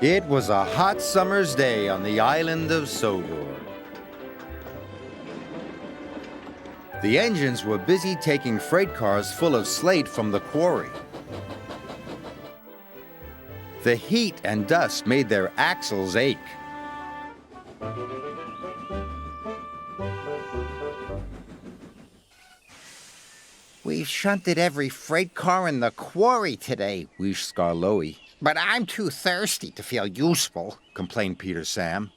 It was a hot summer's day on the island of Sodor. The engines were busy taking freight cars full of slate from the quarry. The heat and dust made their axles ache. We've shunted every freight car in the quarry today, Wheezed Skarloey. but I'm too thirsty to feel useful. Complained Peter Sam.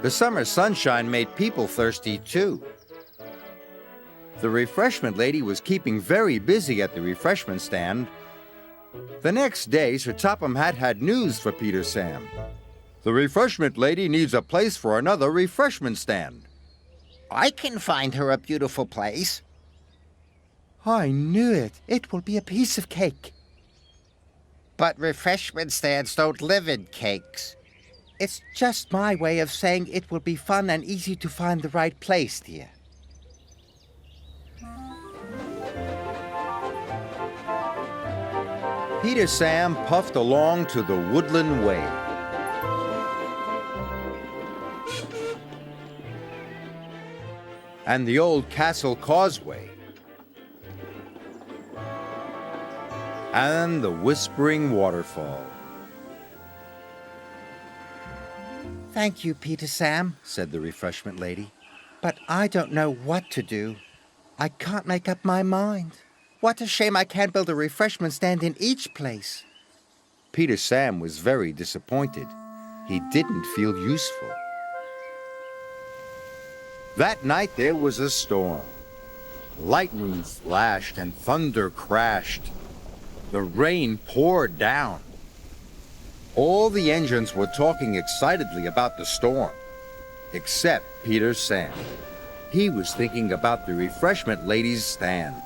The summer sunshine made people thirsty too. The refreshment lady was keeping very busy at the refreshment stand. The next day, Sir Topham Hatt had news for Peter Sam. The refreshment lady needs a place for another refreshment stand. I can find her a beautiful place. I knew it. It will be a piece of cake. But refreshment stands don't live in cakes. It's just my way of saying it will be fun and easy to find the right place, dear. Peter Sam puffed along to the Woodland Way. And the old Castle Causeway. And the Whispering Waterfall. Thank you, Peter Sam, Said the refreshment lady. but I don't know what to do. I can't make up my mind. What a shame I can't build a refreshment stand in each place. Peter Sam was very disappointed. He didn't feel useful. That night there was a storm. Lightning flashed and thunder crashed. The rain poured down. All the engines were talking excitedly about the storm, except Peter Sam. He was thinking about the refreshment lady's stand.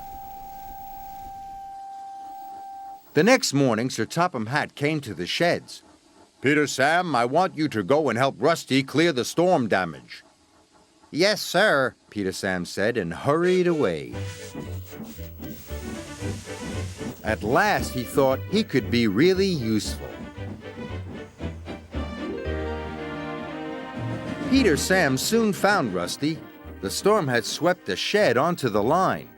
The next morning, Sir Topham Hatt came to the sheds. Peter Sam, I want you to go and help Rusty clear the storm damage. Yes, sir. Peter Sam said and hurried away. At last he thought he could be really useful. Peter Sam soon found Rusty. The storm had swept the shed onto the line.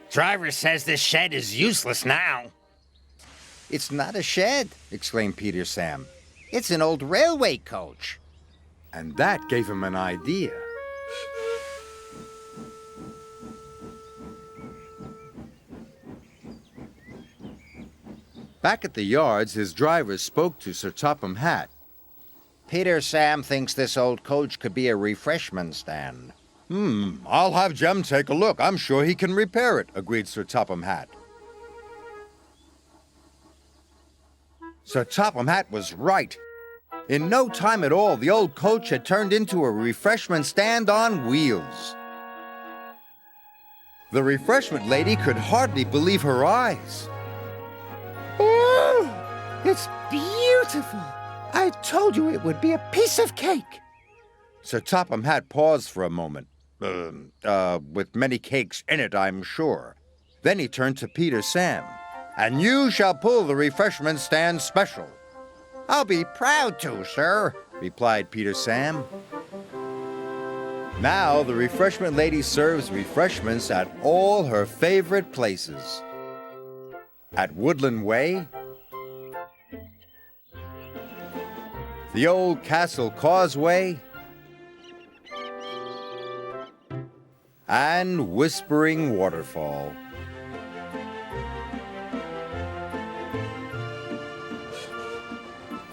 Driver says this shed is useless now. It's not a shed. Exclaimed Peter Sam. It's an old railway coach. And that gave him an idea. Back at the yards, his driver spoke to Sir Topham Hatt. Peter Sam thinks this old coach could be a refreshment stand. I'll have Jem take a look. I'm sure he can repair it, agreed Sir Topham Hatt. Sir Topham Hatt was right. In no time at all, the old coach had turned into a refreshment stand on wheels. The refreshment lady could hardly believe her eyes. Oh, it's beautiful. I told you it would be a piece of cake. Sir Topham Hatt paused for a moment. With many cakes in it, I'm sure. Then he turned to Peter Sam. And you shall pull the refreshment stand special. I'll be proud to, sir, replied Peter Sam. Now the refreshment lady serves refreshments at all her favorite places. At Woodland Way, the old Castle Causeway, and Whispering Waterfall.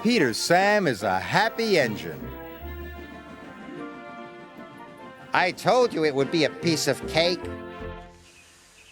Peter Sam is a happy engine. I told you it would be a piece of cake.